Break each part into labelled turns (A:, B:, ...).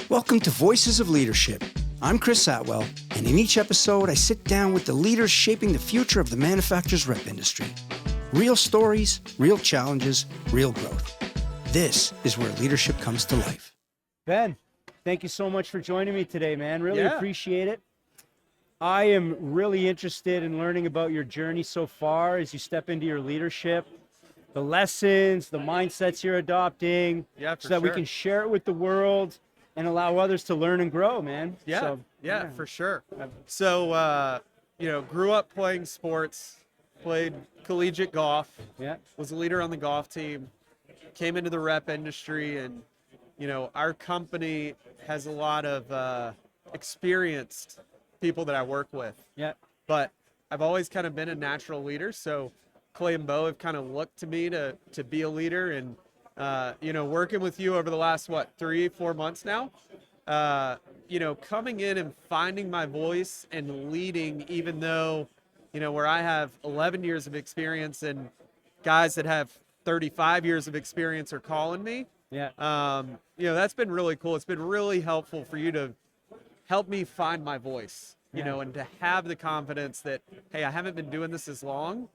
A: Welcome to Voices of Leadership. I'm Chris Atwell, and in each episode, I sit down with the leaders shaping the future of the manufacturer's rep industry. Real stories, real challenges, real growth. This is where leadership comes to life.
B: Ben, thank you so much for joining me today, man. Really appreciate it. I am really interested in learning about your journey so far as you step into your leadership, the lessons, the mindsets you're adopting, so that we can share it with the world and allow others to learn and grow, man.
C: Yeah, for sure. So, grew up playing sports, played collegiate golf, was a leader on the golf team, came into the rep industry, and, our company has a lot of experienced people that I work with. But I've always kind of been a natural leader, so Clay and Bo have kind of looked to me to be a leader, and working with you over the last 3-4 months now, coming in and finding my voice and leading, even though where I have 11 years of experience and guys that have 35 years of experience are calling me. That's been really cool. It's been really helpful for you to help me find my voice, and to have the confidence that, hey, I haven't been doing this as long,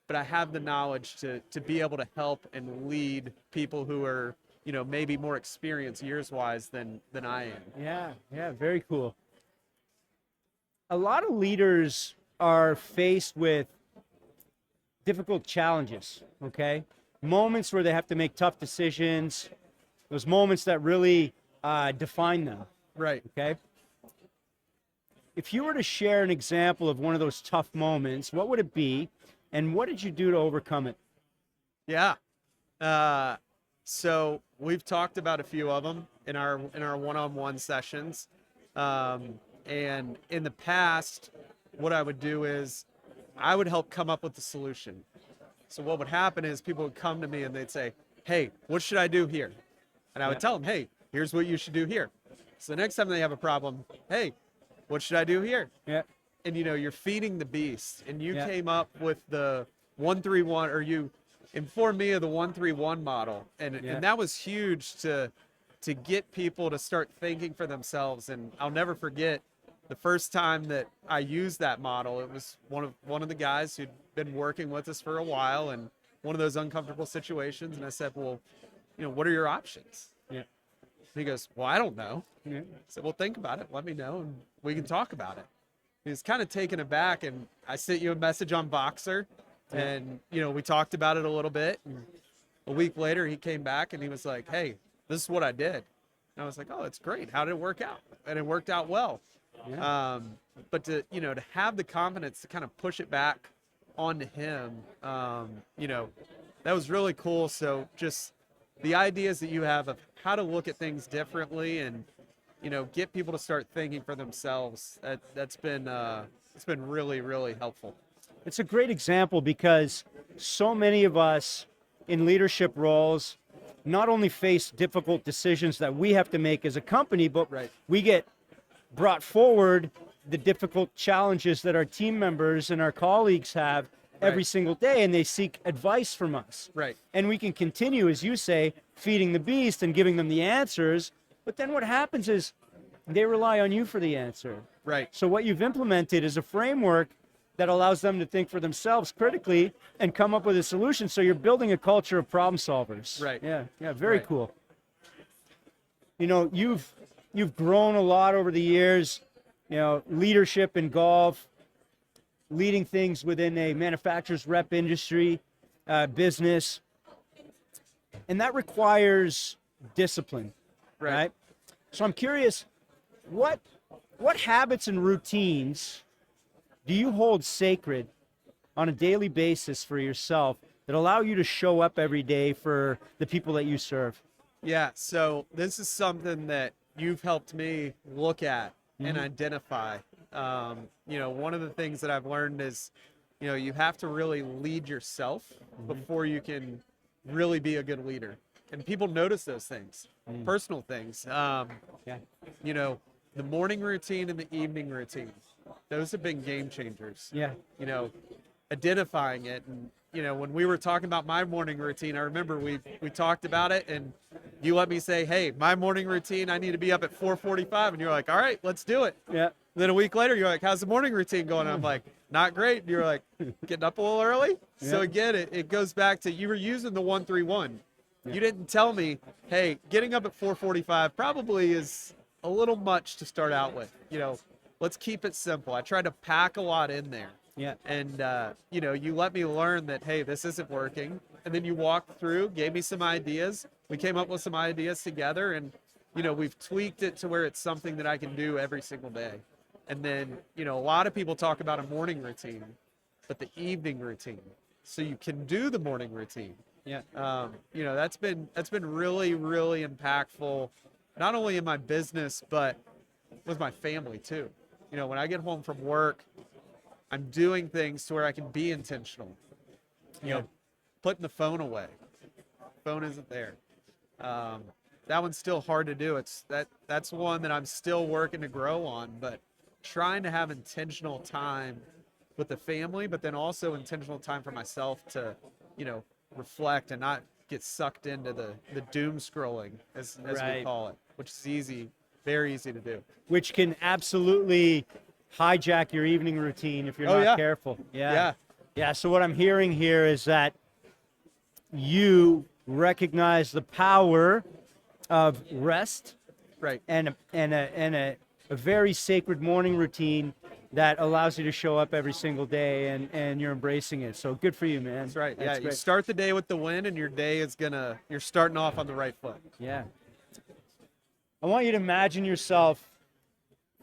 C: but I have the knowledge to be able to help and lead people who are, maybe more experienced years-wise than I am.
B: Yeah, very cool. A lot of leaders are faced with difficult challenges, okay? Moments where they have to make tough decisions, those moments that really define them.
C: Right.
B: Okay? If you were to share an example of one of those tough moments, what would it be? And what did you do to overcome it?
C: Yeah. So we've talked about a few of them in our one-on-one sessions. And in the past, what I would do is I would help come up with the solution. So what would happen is people would come to me and they'd say, hey, what should I do here? And I would tell them, hey, here's what you should do here. So the next time they have a problem, hey, what should I do here? And you're feeding the beast, and you came up with the 1-3-1, or you informed me of the 1-3-1 model, and that was huge to get people to start thinking for themselves. And I'll never forget the first time that I used that model. It was one of the guys who'd been working with us for a while, and one of those uncomfortable situations. And I said, well, what are your options? And he goes, well, I don't know. I said, well, think about it. Let me know, and we can talk about it. He was kind of taken aback, and I sent you a message on Voxer, and we talked about it a little bit. And a week later, he came back and he was like, "Hey, this is what I did." And I was like, "Oh, that's great. How did it work out?" And it worked out well. But to have the confidence to kind of push it back onto him, that was really cool. So just the ideas that you have of how to look at things differently and get people to start thinking for themselves. That's been it's been really, really helpful.
B: It's a great example because so many of us in leadership roles not only face difficult decisions that we have to make as a company, but we get brought forward the difficult challenges that our team members and our colleagues have every single day, and they seek advice from us. And we can continue, as you say, feeding the beast and giving them the answers. But then what happens is they rely on you for the answer. So what you've implemented is a framework that allows them to think for themselves critically and come up with a solution. So you're building a culture of problem solvers. Yeah, very cool. You've grown a lot over the years, leadership in golf, leading things within a manufacturer's rep industry, business. And that requires discipline. Right? So I'm curious, what habits and routines do you hold sacred on a daily basis for yourself that allow you to show up every day for the people that you serve?
C: Yeah, so this is something that you've helped me look at and identify. One of the things that I've learned is, you have to really lead yourself before you can really be a good leader. And people notice those things, personal things. The morning routine and the evening routine, those have been game changers. Identifying it. And, when we were talking about my morning routine, I remember we talked about it, and you let me say, hey, my morning routine, I need to be up at 4:45, and you're like, all right, let's do it.
B: Yeah.
C: Then a week later, you're like, how's the morning routine going? And I'm like, not great. And you're like, getting up a little early. So
B: Yeah.
C: again, it goes back to, you were using the 1-3-1. You didn't tell me, hey, getting up at 4:45 probably is a little much to start out with. Let's keep it simple. I tried to pack a lot in there.
B: Yeah.
C: And, you let me learn that, hey, this isn't working. And then you walked through, gave me some ideas. We came up with some ideas together, and, we've tweaked it to where it's something that I can do every single day. And then, a lot of people talk about a morning routine, but the evening routine, so you can do the morning routine.
B: Yeah.
C: That's been really, really impactful, not only in my business, but with my family too. When I get home from work, I'm doing things to where I can be intentional. Putting the phone away. Phone isn't there. That one's still hard to do. That's one that I'm still working to grow on, but trying to have intentional time with the family, but then also intentional time for myself to, reflect and not get sucked into the doom scrolling, as we call it, which is easy, very easy to do.
B: Which can absolutely hijack your evening routine if you're not careful. Yeah. So what I'm hearing here is that you recognize the power of rest,
C: right,
B: and a very sacred morning routine that allows you to show up every single day, and you're embracing it. So good for you, man.
C: That's right.
B: That's
C: You
B: great.
C: start the day with the win, and your day is you're starting off on the right foot.
B: Yeah. I want you to imagine yourself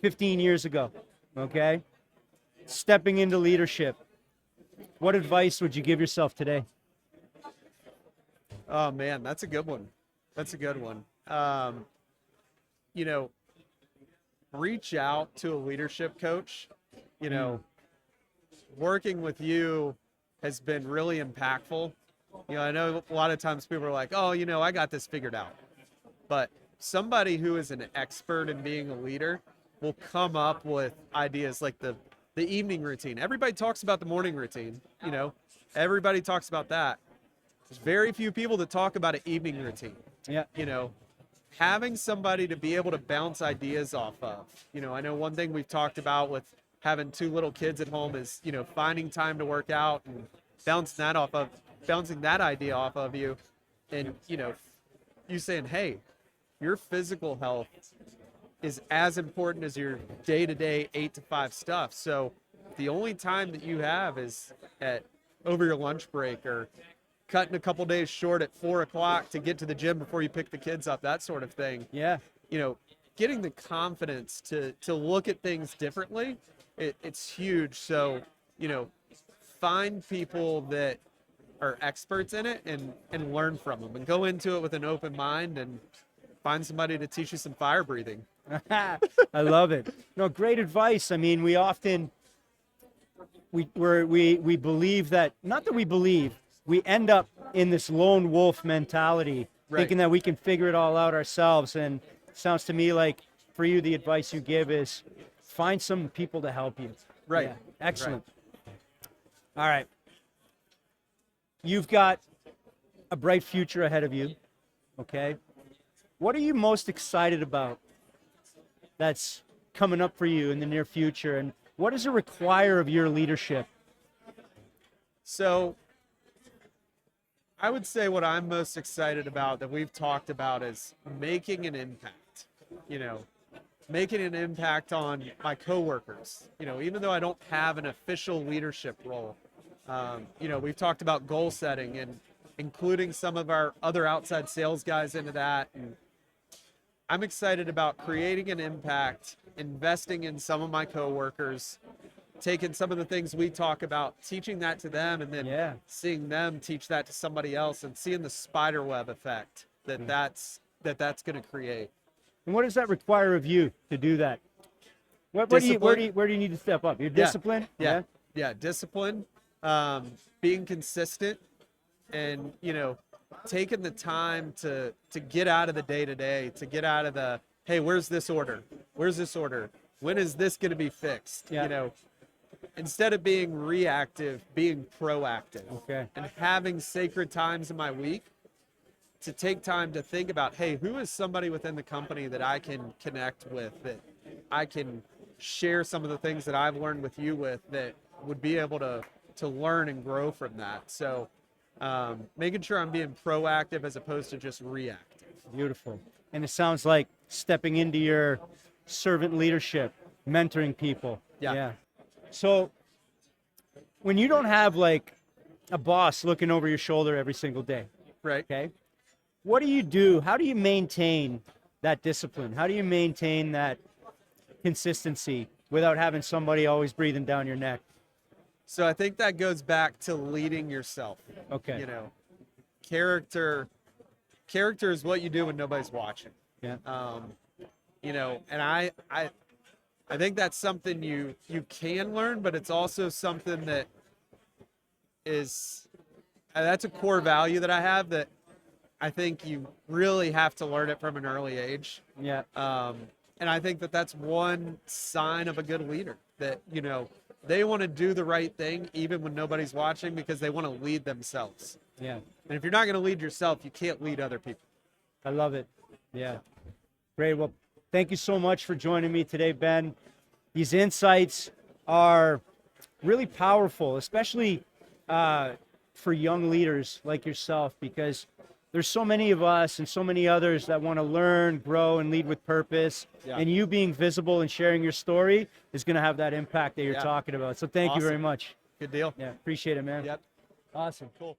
B: 15 years ago, okay? Stepping into leadership. What advice would you give yourself today?
C: Oh man, that's a good one. That's a good one. Reach out to a leadership coach. Working with you has been really impactful. I know a lot of times people are like, oh, I got this figured out. But somebody who is an expert in being a leader will come up with ideas like the evening routine. Everybody talks about the morning routine. Everybody talks about that. There's very few people that talk about an evening routine.
B: Yeah.
C: Having somebody to be able to bounce ideas off of. I know one thing we've talked about with having 2 little kids at home is, finding time to work out and bouncing that idea off of you. And, you saying, hey, your physical health is as important as your day-to-day 8 to 5 stuff. So the only time that you have is over your lunch break, or cutting a couple days short at 4 o'clock to get to the gym before you pick the kids up, that sort of thing.
B: Yeah.
C: Getting the confidence to look at things differently, it's huge. So, find people that are experts in it and learn from them, and go into it with an open mind, and find somebody to teach you some fire breathing.
B: I love it. No, great advice. I mean, we often, we believe that, not that we believe, we end up in this lone wolf mentality, thinking that we can figure it all out ourselves. And it sounds to me like, for you, the advice you give is find some people to help you.
C: Right.
B: Yeah. Excellent. All right. You've got a bright future ahead of you. Okay. What are you most excited about that's coming up for you in the near future? And what does it require of your leadership?
C: So I would say what I'm most excited about that we've talked about is making an impact, making an impact on my coworkers, even though I don't have an official leadership role. We've talked about goal setting and including some of our other outside sales guys into that. And I'm excited about creating an impact, investing in some of my coworkers, taking some of the things we talk about, teaching that to them, and then seeing them teach that to somebody else, and seeing the spider web effect that's going to create.
B: And what does that require of you to do that? Where do you need to step up? Your discipline?
C: Yeah, discipline, being consistent, and taking the time to get out of the day-to-day, to get out of the, hey, where's this order? When is this going to be fixed? Instead of being reactive, being proactive.
B: Okay.
C: And having sacred times in my week to take time to think about, hey, who is somebody within the company that I can connect with, that I can share some of the things that I've learned with you with, that would be able to learn and grow from that. So making sure I'm being proactive as opposed to just reactive.
B: Beautiful. And it sounds like stepping into your servant leadership, mentoring people.
C: Yeah.
B: So when you don't have like a boss looking over your shoulder every single day,
C: Right.
B: okay, what do you do? How do you maintain that discipline? How do you maintain that consistency without having somebody always breathing down your neck?
C: So I think that goes back to leading yourself.
B: Okay.
C: You know, character is what you do when nobody's watching.
B: Yeah.
C: You know, and I think that's something you can learn, but it's also something that is, that's a core value that I have, that I think you really have to learn it from an early age.
B: Yeah.
C: And I think that that's one sign of a good leader, that, you know, they want to do the right thing even when nobody's watching, because they want to lead themselves.
B: Yeah.
C: And if you're not going to lead yourself, you can't lead other people.
B: I love it. Yeah. Great. Well, thank you so much for joining me today, Ben. These insights are really powerful, especially for young leaders like yourself, because there's so many of us and so many others that want to learn, grow, and lead with purpose.
C: Yeah.
B: And you being visible and sharing your story is going to have that impact that you're talking about. So thank you very much.
C: Good deal.
B: Yeah, appreciate it, man.
C: Yep.
B: Awesome.
C: Cool.